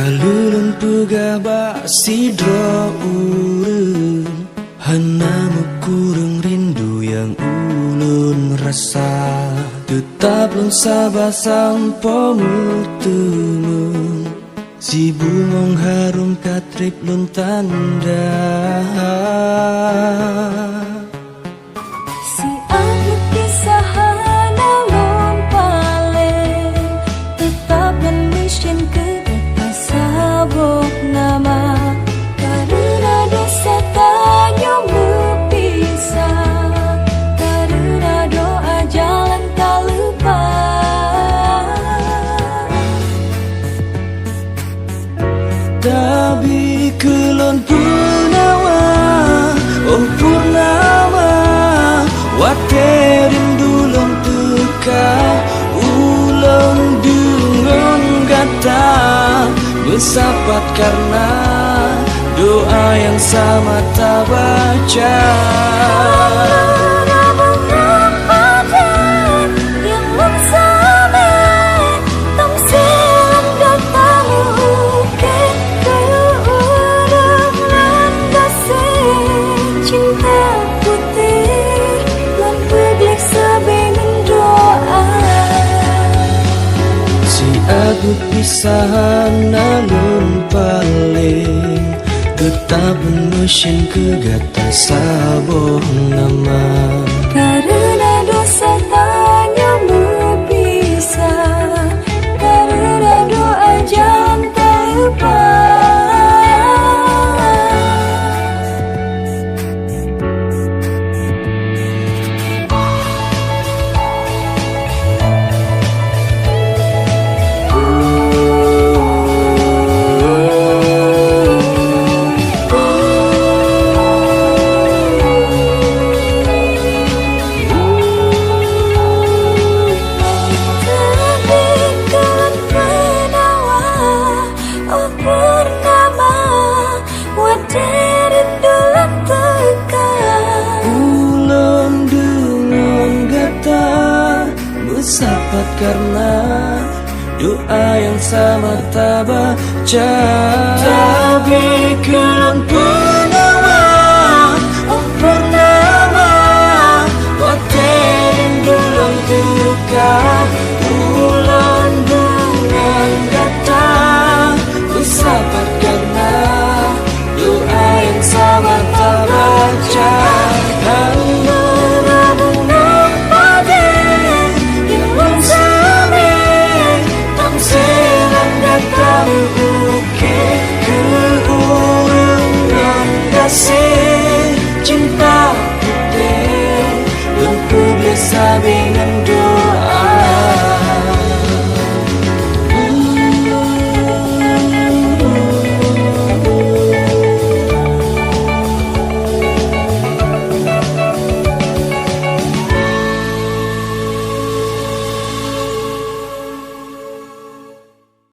Alulun pegah sidro urun, hanamu kurung rindu yang ulun rasa. Tetap lun sabar sampo mutumun, si bungong harum katrip lun tanda. Si aku pisahan alun paling, tetap menusin ke sabok nama. Karena dosa tanya berpisah, karena doa jalan tak lupa. Tapi kelon purnawa, oh purnama, waterin dulung teka, ulung dungon gata, bersapat karena doa yang sama tak baca. Aku pisahan alun paling, tetap menusin ke gata sabok nama. Karena dosa tanya berpisah, karena doa jangan tak lupa. Sapat karena doa yang sama tak baca. Tapi kelon purnama, oh purnama, waterin dulung duka, ulang dengan kata. Sapat karena doa yang sama tak baca. Ke urung yang kasih